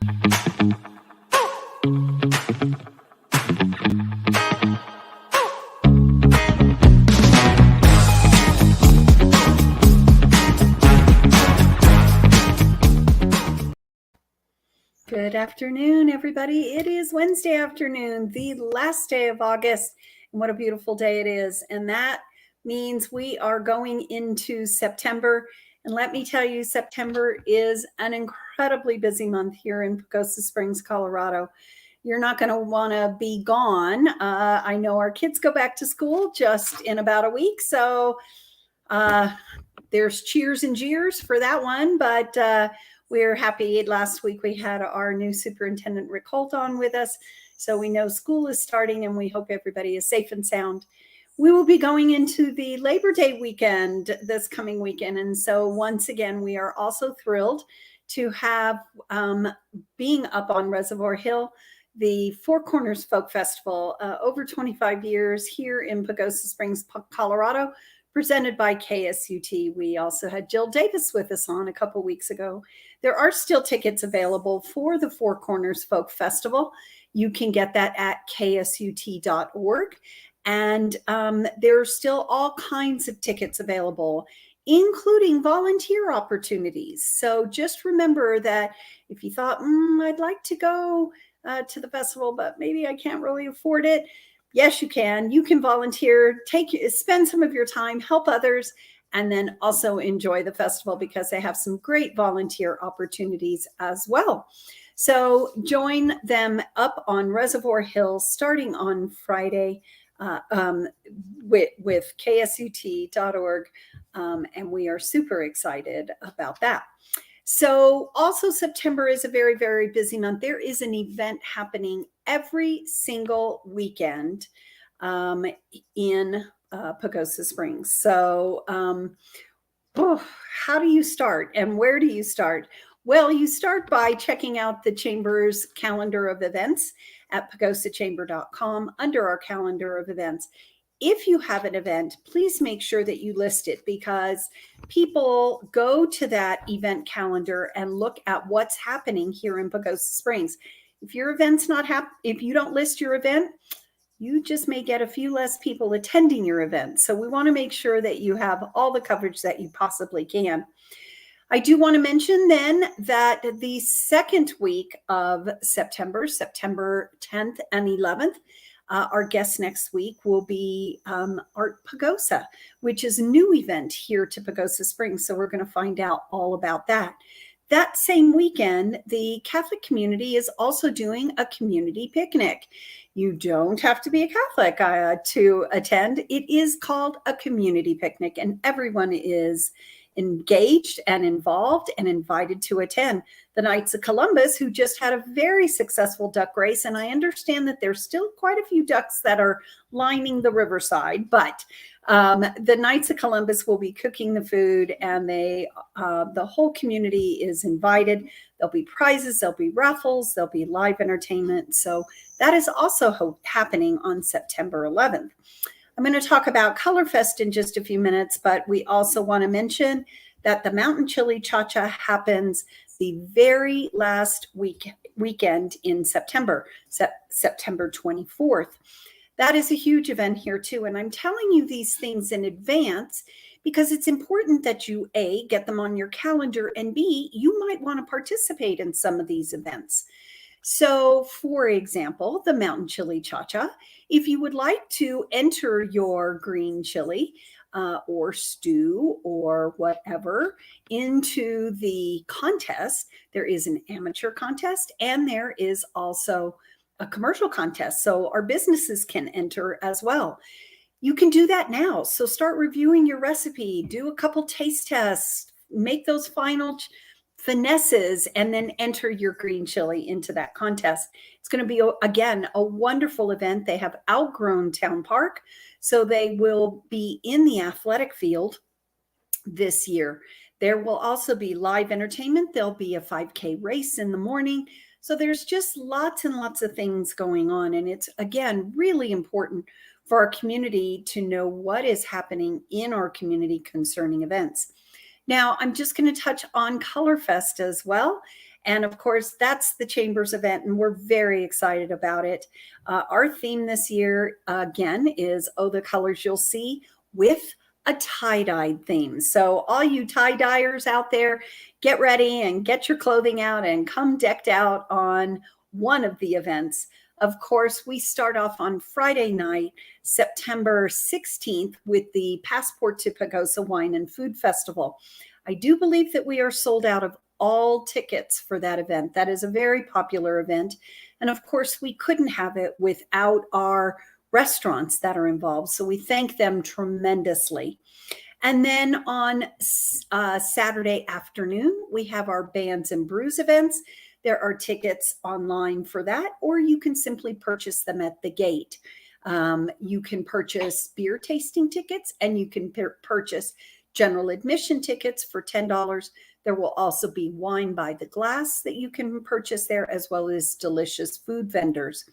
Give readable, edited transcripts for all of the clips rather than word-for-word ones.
Good afternoon, everybody. It is Wednesday afternoon, the last day of August, and what a beautiful day it is. And that means we are going into September. And let me tell you, September is an incredibly busy month here in Pagosa Springs, Colorado. You're not going to want to be gone. I know our kids go back to school just in about a week, so there's cheers and jeers for that one, but we're happy. Last week we had our new superintendent, Rick Holt, on with us. So we know school is starting and we hope everybody is safe and sound. We will be going into the Labor Day weekend this coming weekend. And so once again, we are also thrilled to have being up on Reservoir Hill, the Four Corners Folk Festival, over 25 years here in Pagosa Springs, Colorado, presented by KSUT. We also had Jill Davis with us on a couple weeks ago. There are still tickets available for the Four Corners Folk Festival. You can get that at ksut.org. And there are still all kinds of tickets available, including volunteer opportunities. So just remember that if you thought, I'd like to go to the festival, but maybe I can't really afford it, yes, you can. You can volunteer, spend some of your time, help others, and then also enjoy the festival because they have some great volunteer opportunities as well. So join them up on Reservoir Hill starting on Friday with ksut.org, and we are super excited about that. So also September is a very, very busy month. There is an event happening every single weekend in Pagosa Springs. So how do you start and where do you start? Well, you start by checking out the Chamber's calendar of events at pagosachamber.com under our calendar of events. If you have an event, please make sure that you list it because people go to that event calendar and look at what's happening here in Pagosa Springs. If your event's not if you don't list your event, you just may get a few less people attending your event. So we want to make sure that you have all the coverage that you possibly can. I do want to mention then that the second week of September, September 10th and 11th, our guest next week will be Art Pagosa, which is a new event here to Pagosa Springs. So we're going to find out all about that. That same weekend, the Catholic community is also doing a community picnic. You don't have to be a Catholic to attend. It is called a community picnic, and everyone is engaged and involved and invited to attend. The Knights of Columbus, who just had a very successful duck race, and I understand that there's still quite a few ducks that are lining the riverside, but the Knights of Columbus will be cooking the food, and the whole community is invited. There'll be prizes, there'll be raffles, there'll be live entertainment. So that is also happening on September 11th. I'm going to talk about Colorfest in just a few minutes, but we also want to mention that the Mountain Chili Cha-Cha happens the very last weekend in September, September 24th. That is a huge event here too. And I'm telling you these things in advance because it's important that you, A, get them on your calendar, and B, you might want to participate in some of these events. So, for example, the Mountain Chili Cha-Cha, if you would like to enter your green chili or stew or whatever into the contest, there is an amateur contest and there is also a commercial contest. So our businesses can enter as well. You can do that now. So start reviewing your recipe, do a couple taste tests, make those final finesses, and then enter your green chili into that contest. It's going to be, again, a wonderful event. They have outgrown Town Park, so they will be in the athletic field this year. There will also be live entertainment. There'll be a 5K race in the morning. So there's just lots and lots of things going on. And it's, again, really important for our community to know what is happening in our community concerning events. Now, I'm just going to touch on Colorfest as well. And of course, that's the Chambers event, and we're very excited about it. Our theme this year, again, is Oh, the Colors You'll See, with a tie-dyed theme. So all you tie-dyers out there, get ready and get your clothing out and come decked out on one of the events. Of course, we start off on Friday night, September 16th, with the Passport to Pagosa Wine and Food Festival. I do believe that we are sold out of all tickets for that event. That is a very popular event. And of course, we couldn't have it without our restaurants that are involved. So we thank them tremendously. And then on Saturday afternoon, we have our Bands and Brews events. There are tickets online for that, or you can simply purchase them at the gate. You can purchase beer tasting tickets, and you can purchase general admission tickets for $10. There will also be wine by the glass that you can purchase there, as well as delicious food vendors.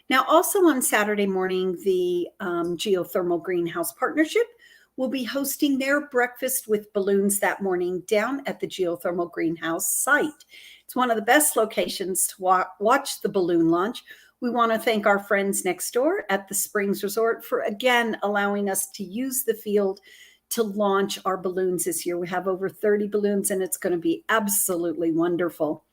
Now, also on Saturday morning, the Geothermal Greenhouse Partnership will be hosting their breakfast with balloons that morning down at the Geothermal Greenhouse site. It's one of the best locations to watch the balloon launch. We want to thank our friends next door at the Springs Resort for, again, allowing us to use the field to launch our balloons this year. We have over 30 balloons, and it's going to be absolutely wonderful.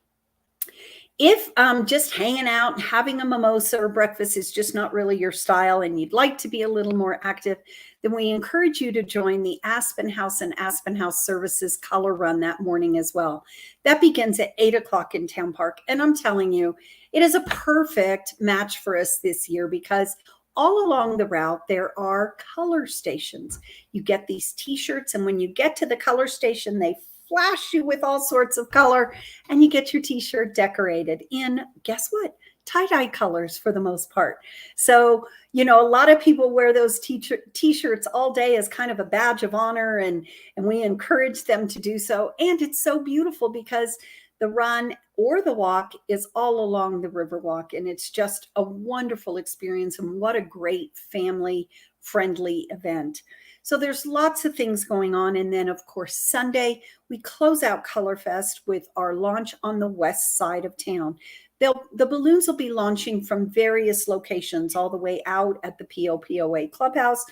If just hanging out and having a mimosa or breakfast is just not really your style and you'd like to be a little more active, then we encourage you to join the Aspen House and Aspen House Services Color Run that morning as well. That begins at 8 o'clock in Town Park. And I'm telling you, it is a perfect match for us this year because all along the route, there are color stations. You get these t-shirts, and when you get to the color station, they flash you with all sorts of color, and you get your t-shirt decorated in, guess what? Tie-dye colors for the most part. So, a lot of people wear those t-shirts all day as kind of a badge of honor, and we encourage them to do so. And it's so beautiful because the run or the walk is all along the Riverwalk, and it's just a wonderful experience, and what a great family-friendly event. So there's lots of things going on. And then, of course, Sunday, we close out Colorfest with our launch on the west side of town. The balloons will be launching from various locations, all the way out at the POPOA Clubhouse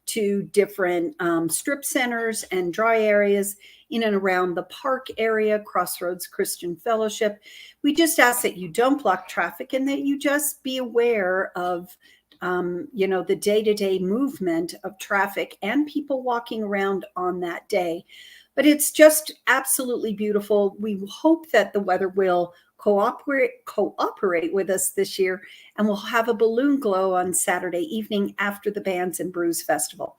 to different strip centers and dry areas in and around the park area, Crossroads Christian Fellowship. We just ask that you don't block traffic and that you just be aware of the day-to-day movement of traffic and people walking around on that day. But it's just absolutely beautiful. We hope that the weather will cooperate with us this year, and we'll have a balloon glow on Saturday evening after the Bands and Brews Festival.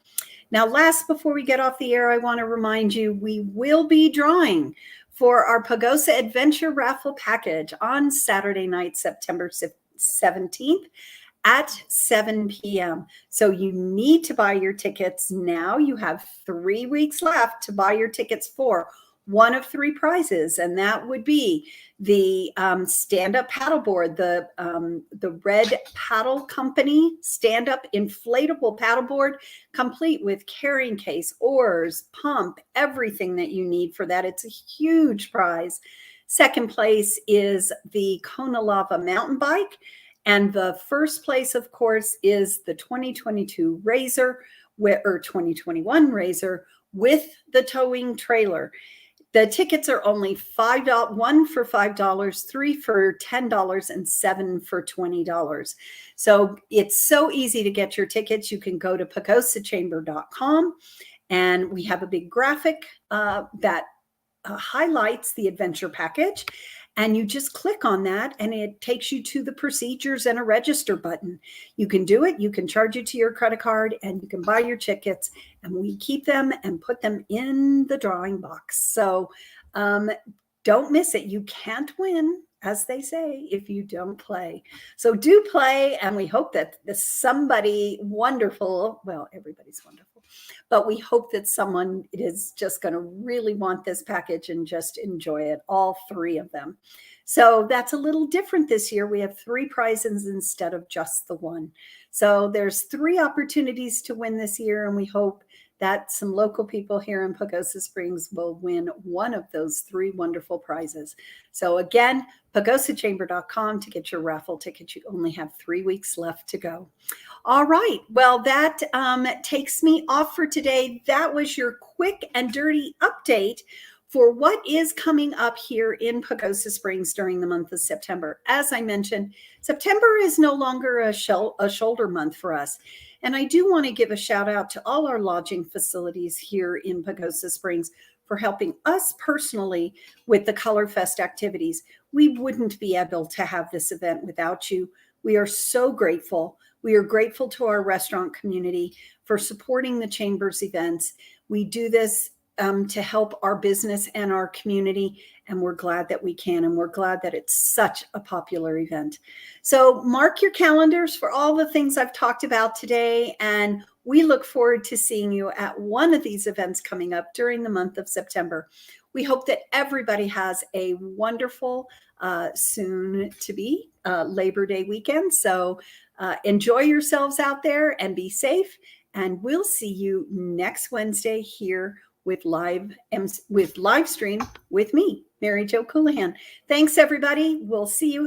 Now, before we get off the air, I want to remind you, we will be drawing for our Pagosa Adventure Raffle package on Saturday night, September 17th. At 7 p.m. So you need to buy your tickets now. You have 3 weeks left to buy your tickets for one of 3 prizes, and that would be the stand-up paddleboard, the Red Paddle Company stand-up inflatable paddleboard, complete with carrying case, oars, pump, everything that you need for that. It's a huge prize. Second place is the Kona Lava mountain bike. And the first place, of course, is the 2022 Razor, or 2021 Razor with the towing trailer. The tickets are only $5, 1 for $5, 3 for $10, and 7 for $20. So it's so easy to get your tickets. You can go to pagosachamber.com, and we have a big graphic that highlights the adventure package. And you just click on that, and it takes you to the procedures and a register button. You can do it. You can charge it to your credit card, and you can buy your tickets, and we keep them and put them in the drawing box. So don't miss it. You can't win, as they say, if you don't play. So do play, and we hope that somebody wonderful, well, everybody's wonderful, but we hope that someone is just going to really want this package and just enjoy it, all 3 of them. So that's a little different this year. We have 3 prizes instead of just the 1. So there's 3 opportunities to win this year, and we hope that some local people here in Pagosa Springs will win one of those 3 wonderful prizes. So again, pagosachamber.com to get your raffle ticket. You only have 3 weeks left to go. All right. Well, that takes me off for today. That was your quick and dirty update for what is coming up here in Pagosa Springs during the month of September. As I mentioned, September is no longer a shoulder month for us. And I do want to give a shout out to all our lodging facilities here in Pagosa Springs for helping us personally with the Color Fest activities. We wouldn't be able to have this event without you. We are so grateful. We are grateful to our restaurant community for supporting the Chamber's events. We do this to help our business and our community, and we're glad that we can, and we're glad that it's such a popular event. So mark your calendars for all the things I've talked about today, and we look forward to seeing you at one of these events coming up during the month of September. We hope that everybody has a wonderful, soon to be Labor Day weekend. So enjoy yourselves out there and be safe. And we'll see you next Wednesday here with live stream with me, Mary Jo Coulihan. Thanks, everybody. We'll see you.